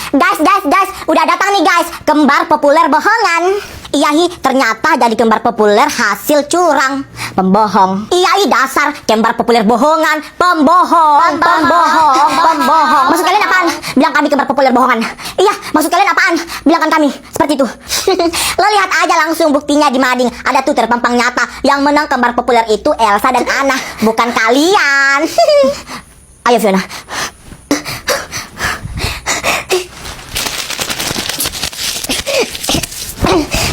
Guys, udah datang nih guys, kembar populer bohongan. Iya hi, ternyata jadi kembar populer hasil curang, pembohong. Iya hi, dasar kembar populer bohongan, pembohong. Maksud kalian apaan? Bilang kami kembar populer bohongan. Iya, maksud kalian apaan? Bilangkan kami seperti itu. Lo lihat aja langsung buktinya di mading. Ada tuh terpampang nyata, yang menang kembar populer itu Elsa dan Anna, bukan kalian. Ayo Fiona.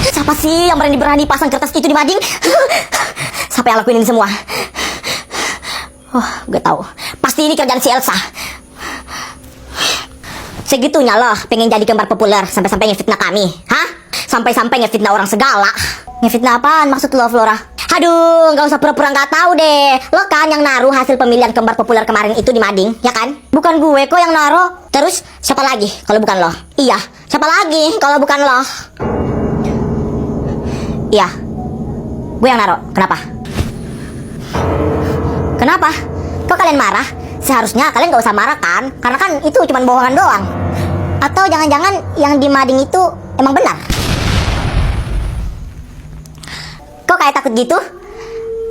Siapa sih yang berani pasang kertas itu di mading? Siapa yang lakuin ini semua? Oh, gue tahu. Pasti ini kerjaan si Elsa. Segitunya loh pengen jadi kembar populer, sampai-sampai ngefitnah kami. Hah? Sampai-sampai ngefitnah orang segala. Ngefitnah apaan maksud lo, Flora? Aduh, nggak usah pura-pura nggak tahu deh. Lo kan yang naruh hasil pemilihan kembar populer kemarin itu di mading, ya kan? Bukan gue kok yang naruh. Terus siapa lagi kalau bukan lo? Iya, siapa lagi kalau bukan lo? Iya, gue yang naruh. Kenapa? Kenapa? Kok kalian marah? Seharusnya kalian gak usah marah kan? Karena kan itu cuma bohongan doang. Atau jangan-jangan yang di mading itu emang benar? Kok kayak takut gitu?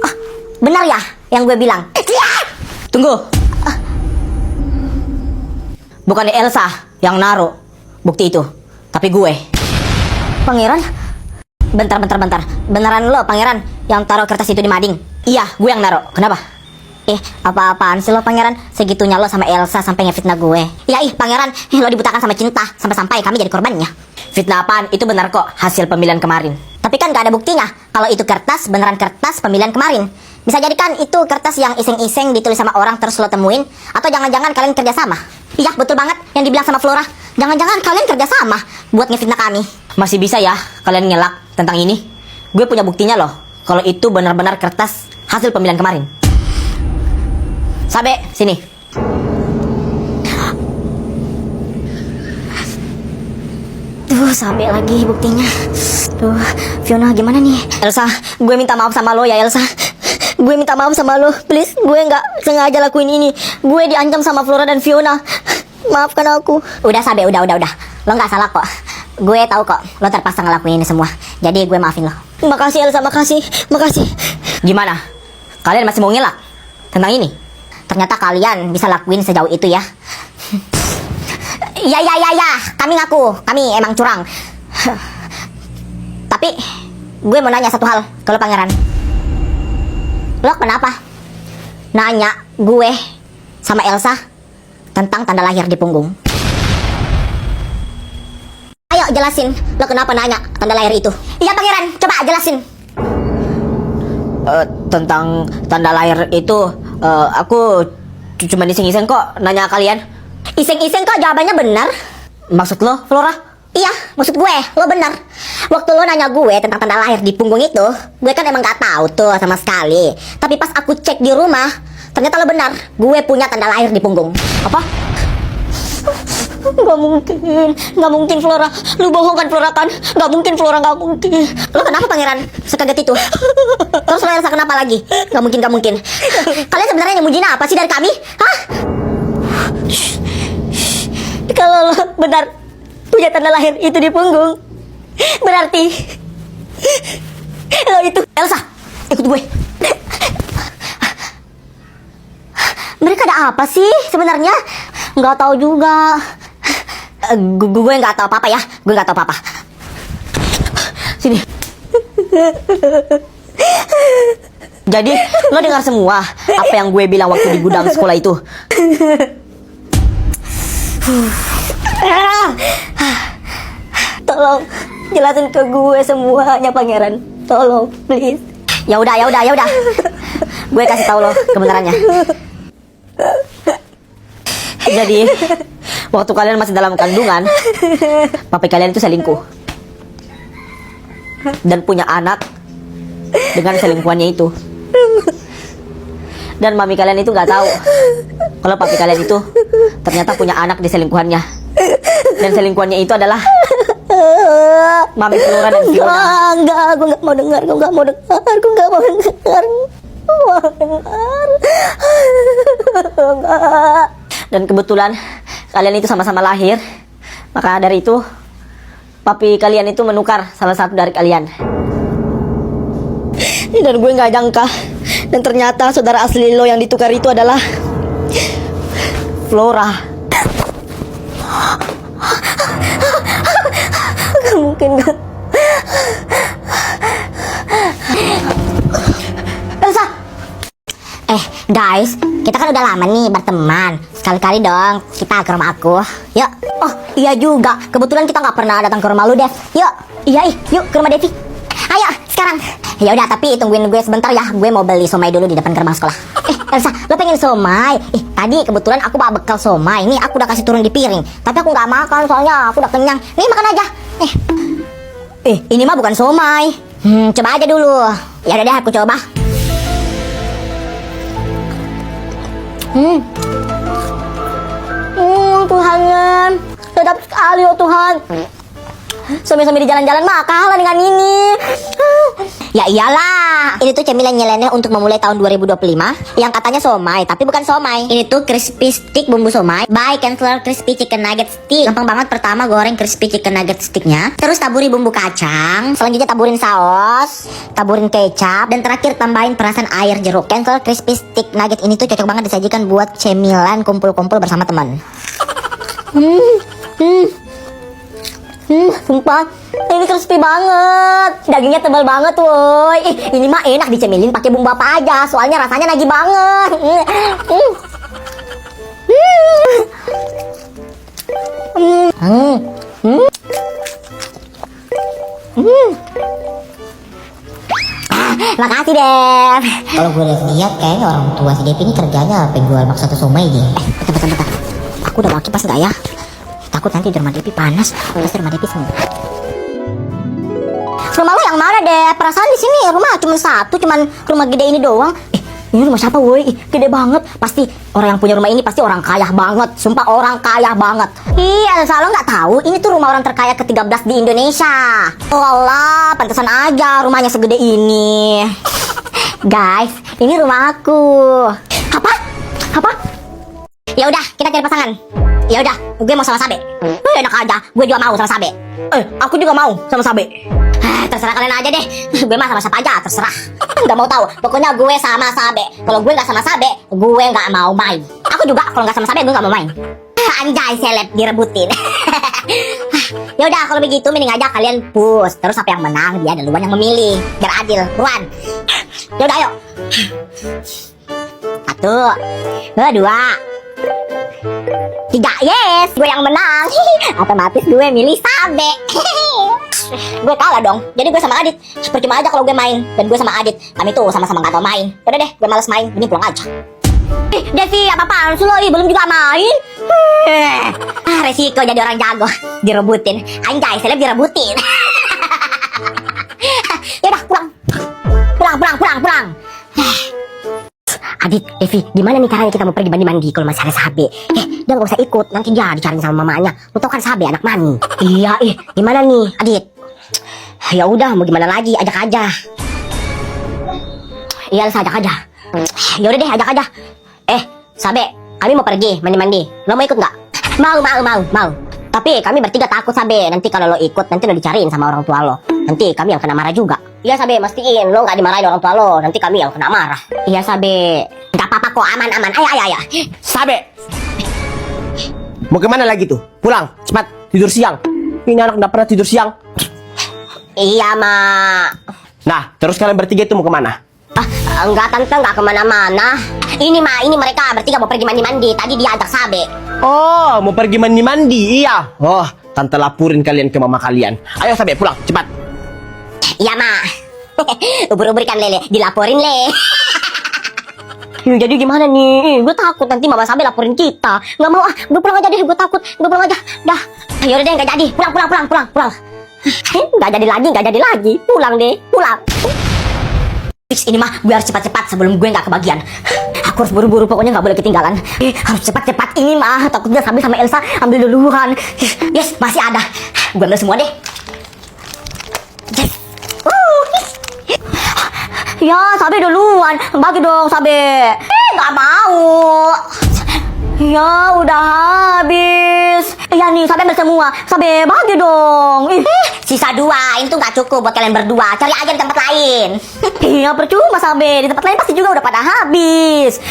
Oh, benar ya yang gue bilang? Tunggu. Bukan Elsa yang naruh bukti itu, tapi gue. Pangeran? Bentar. Beneran lo Pangeran yang taruh kertas itu di mading? Iya, gue yang naruh. Kenapa? Apa-apaan sih lo Pangeran? Segitunya lo sama Elsa sampai ngefitnah gue. Ya Pangeran, lo dibutakan sama cinta sampai-sampai kami jadi korbannya. Fitnah apaan? Itu benar kok hasil pemilihan kemarin. Tapi kan gak ada buktinya kalau itu kertas beneran kertas pemilihan kemarin. Bisa jadi kan itu kertas yang iseng-iseng ditulis sama orang terus lo temuin. Atau jangan-jangan kalian kerja sama. Iya betul banget yang dibilang sama Flora. Jangan-jangan kalian kerja sama buat ngefitnah kami. Masih bisa ya kalian ngelak tentang ini? Gue punya buktinya loh kalau itu benar-benar kertas hasil pemilihan kemarin. Sabe, sini. Tuh, Sabe lagi buktinya. Tuh, Fiona gimana nih? Elsa, gue minta maaf sama lo ya Elsa. Gue minta maaf sama lo, please. Gue nggak sengaja lakuin ini. Gue diancam sama Flora dan Fiona. Maafkan aku. Udah Sabe, udah. Lo nggak salah kok. Gue tahu kok, lo terpaksa ngelakuin ini semua. Jadi gue maafin lo. Makasih Elsa, makasih. Gimana? Kalian masih mau ngelak tentang ini? Ternyata kalian bisa lakuin sejauh itu ya. Ya. Kami ngaku, kami emang curang. Tapi gue mau nanya satu hal ke lo Pangeran. Lo kenapa nanya gue sama Elsa tentang tanda lahir di punggung? Ayo jelasin, lo kenapa nanya tanda lahir itu? Iya Pangeran, coba jelasin. Tentang tanda lahir itu, aku cuma iseng-iseng kok nanya kalian. Iseng-iseng kok jawabannya benar? Maksud lo, Flora? Iya, maksud gue, lo benar. Waktu lo nanya gue tentang tanda lahir di punggung itu, gue kan emang gak tahu tuh sama sekali. Tapi pas aku cek di rumah, ternyata lo benar. Gue punya tanda lahir di punggung. Apa? Gak mungkin Flora. Lu bohong kan Flora kan? Gak mungkin Flora, gak mungkin. Lo kenapa Pangeran? Sekaget itu. Terus lo Elsa kenapa lagi? Gak mungkin. Kalian sebenarnya nyembunyiin apa sih dari kami? Hah? Kalau lo benar punya tanda lahir itu di punggung, berarti lo itu. Elsa, ikut gue. Mereka ada apa sih sebenarnya? Nggak tahu juga. Gue nggak tahu apa-apa ya. Gue nggak tahu apa-apa. Sini. Jadi lo dengar semua apa yang gue bilang waktu di gudang sekolah itu? Tolong jelasin ke gue semuanya Pangeran. Tolong, please. Ya udah. Gue kasih tahu lo kebenarannya. Jadi waktu kalian masih dalam kandungan, papi kalian itu selingkuh dan punya anak dengan selingkuhannya itu. Dan mami kalian itu nggak tahu kalau papi kalian itu ternyata punya anak di selingkuhannya. Dan selingkuhannya itu adalah mami Flora dan Fiona. Enggak, aku nggak mau dengar. Dan kebetulan kalian itu sama-sama lahir Maka dari itu, papi kalian itu menukar salah satu dari kalian. Dan gue nggak nyangka. Dan ternyata saudara asli lo yang ditukar itu adalah Flora. Gak mungkin kan? Elsa. Guys, kita kan udah lama nih berteman. Sekali-kali dong kita ke rumah aku. Yuk. Oh, iya juga. Kebetulan kita nggak pernah datang ke rumah lu, Dev. Yuk. Iya, yuk ke rumah Devi. Ayo, sekarang. Ya udah, tapi tungguin gue sebentar ya. Gue mau beli somai dulu di depan gerbang sekolah. Elsa, lo pengen somai? Tadi kebetulan aku bawa bekal somai. Nih, aku udah kasih turun di piring. Tapi aku nggak makan soalnya aku udah kenyang. Nih, makan aja. Ini mah bukan somai. Coba aja dulu. Ya udah deh, aku coba. Tuhannya, sedap sekali oh Tuhan. Somai-somai di jalan-jalan mah kalah dengan ini. Ya iyalah, ini tuh cemilan nyeleneh untuk memulai tahun 2025 yang katanya somai, tapi bukan somai. Ini tuh crispy stick bumbu somai by Kensler Crispy Chicken Nugget Stick. Gampang banget, pertama goreng crispy chicken nugget sticknya, terus taburi bumbu kacang, selanjutnya taburin saus, taburin kecap, dan terakhir tambahin perasan air jeruk. Kensler Crispy Stick Nugget ini tuh cocok banget disajikan buat cemilan kumpul-kumpul bersama teman. Sumpah, ini crispy banget. Dagingnya tebal banget, woi. Ini mah enak dicemilin pakai bumbu apa aja, soalnya rasanya nagih banget. Makasih, Dev. Kalau gue lihat kayaknya orang tua si Dev ini kerjanya penjual bakso atau somai dia. Bentar. Aku udah pakai pas nggak ya? Takut nanti di rumah Devi panas. Pasti rumah Devi semua. Rumah lo yang mana, deh? Perasaan di sini rumah cuma satu, cuman rumah gede ini doang. Ini rumah siapa, woi? Gede banget. Pasti orang yang punya rumah ini pasti orang kaya banget. Sumpah orang kaya banget. Elsa, lo nggak tahu? Ini tuh rumah orang terkaya ke-13 di Indonesia. Oh Allah, pantesan aja rumahnya segede ini. Guys, ini rumah aku. Apa? Ya udah, kita cari pasangan. Ya udah, gue mau sama Sabe. Enak aja, gue juga mau sama Sabe. Aku juga mau sama Sabe. Terserah kalian aja deh. Gue mah sama siapa aja, terserah. Gak mau tahu. Pokoknya gue sama Sabe. Kalau gue nggak sama Sabe, gue nggak mau main. Aku juga kalau nggak sama Sabe, gue nggak mau main. Anjay, seleb direbutin. Ya udah, kalau begitu mending aja kalian push. Terus siapa yang menang, dia duluan yang memilih. Biar adil, buruan. Ya udah, ayo. 1, 2, 3, yes, gue yang menang. Otomatis gue milih Sabe. Gue kalah dong. Jadi gue sama Adit. Percuma aja kalau gue main. Dan gue sama Adit, kami tuh sama-sama gak tau main. Udah deh, gue males main. Ini pulang aja. Devi, apa-apaan sih lo? Belum juga main. Resiko jadi orang jago. Direbutin. Anjay, seleb direbutin. Yaudah, pulang. Adit, Devi, gimana nih caranya kita mau pergi mandi-mandi kalau masih ada Sabe? Dia gak usah ikut, nanti dia dicariin sama mamanya. Lu tau kan Sabe anak mani. Iya, gimana nih, Adit? Ya udah, mau gimana lagi, ajak aja. Iya, Elsa, ajak aja. Ya udah deh, ajak aja. Sabe, kami mau pergi mandi-mandi. Lo mau ikut nggak? Mau. Tapi kami bertiga takut, Sabe. Nanti kalau lo ikut, nanti lo dicariin sama orang tua lo. Nanti kami yang kena marah juga. Iya, Sabe, mastiin lo nggak dimarahin orang tua lo. Nanti kami yang kena marah. Iya, Sabe. Nggak apa-apa kok, aman. Ayo. Sabe, mau kemana lagi tuh? Pulang, cepat, tidur siang. Ini anak nggak pernah tidur siang. Iya, Mak. Nah, terus kalian bertiga itu mau kemana? Enggak, Tante, enggak kemana-mana. Ini mereka bertiga mau pergi mandi-mandi. Tadi dia ajak Sabe. Oh, mau pergi mandi-mandi, iya. Oh, tante laporin kalian ke mama kalian. Ayo Sabe, pulang, cepat. Iya, Mak. Ubur-ubur ikan lele, dilaporin, Le. Jadi gimana nih? Gue takut nanti mama Sabe laporin kita. Nggak mau gue pulang aja deh, gue takut. Gue pulang aja, dah. Yaudah deh, nggak jadi. Pulang. Nggak jadi lagi. Pulang deh, pulang. Fix, ini mah gue harus cepat-cepat sebelum gue nggak kebagian. Aku harus buru-buru, pokoknya nggak boleh ketinggalan. Harus cepat-cepat ini mah. Takutnya Sabe sama Elsa ambil duluan. Yes, masih ada. Gue ambil semua deh. Yes. Ya, Sabe duluan. Bagi dong, Sabe. Nggak mau. Ya, udah habis. Iya nih, sabi ambil semua. Sabi bagi dong. Sisa 2, itu nggak cukup buat kalian berdua. Cari aja di tempat lain. Iya percuma Sabi, di tempat lain pasti juga udah pada habis.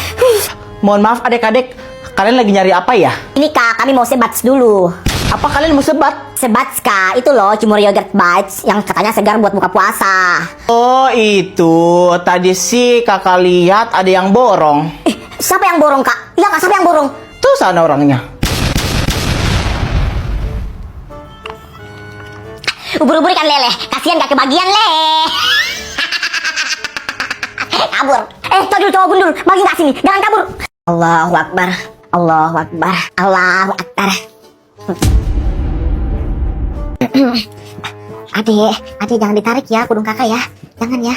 Mohon maaf adik-adik, kalian lagi nyari apa ya? Ini Kak, kami mau sebats dulu. Apa kalian mau sebat? Sebats Kak, itu loh cumur yogurt bites yang katanya segar buat buka puasa. Oh itu, tadi sih kakak lihat ada yang borong. Siapa yang borong Kak? Iya Kak, siapa yang borong? Tuh sana orangnya. Ubur-ubur ikan lele, kasihan gak kebagian le. Kabur. Coba gundul, bagi gak sini, jangan kabur. Allahu Akbar, Allahu Akbar, Allahu Akbar. Adek jangan ditarik ya, kudung kakak ya. Jangan ya.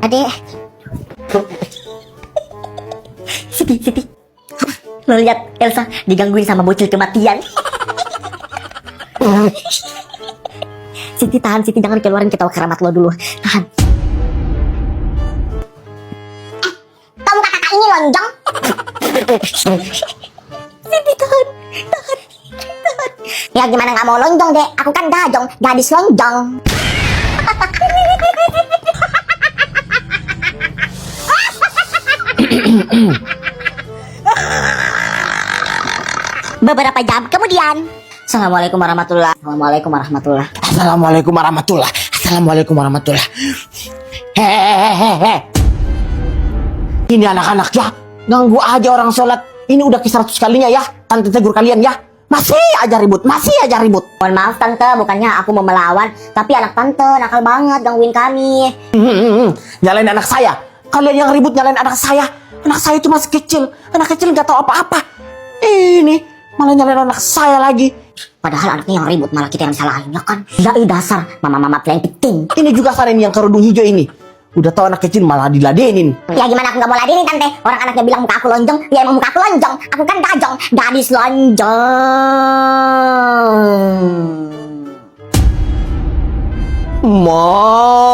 Adek. Siti. Lo lihat Elsa digangguin sama bocil kematian. Siti tahan, Siti jangan keluarin ketawa keramat lo dulu. Tahan. Kamu kakak ini lonjong. Siti tahan. Ya gimana nggak mau lonjong deh? Aku kan gajong, gadis lonjong. Beberapa jam kemudian. Assalamualaikum warahmatullahi. Assalamualaikum warahmatullahi. Assalamualaikum warahmatullah. Assalamualaikum warahmatullah. Hehehe. Ini anak-anak ya, ganggu aja orang sholat. Ini udah ke 100 kalinya ya, tante tegur kalian ya. Masih aja ribut. Mohon maaf tante, bukannya aku mau melawan, tapi anak tante nakal banget gangguin kami. Nyalain anak saya. Kalian yang ribut nyalain anak saya. Anak saya itu masih kecil. Anak kecil nggak tahu apa-apa. Ini malah nyalain anak saya lagi. Padahal anaknya yang ribut, malah kita yang salahin, ya kan? Yai dasar, mama-mama plenting. Ini juga Sarin yang kerudung hijau ini. Udah tahu anak kecil malah diladenin. Ya gimana aku gak mau ladenin tante? Orang anaknya bilang muka aku lonjong, ya emang muka aku lonjong. Aku kan gajong, gadis lonjong. Ma.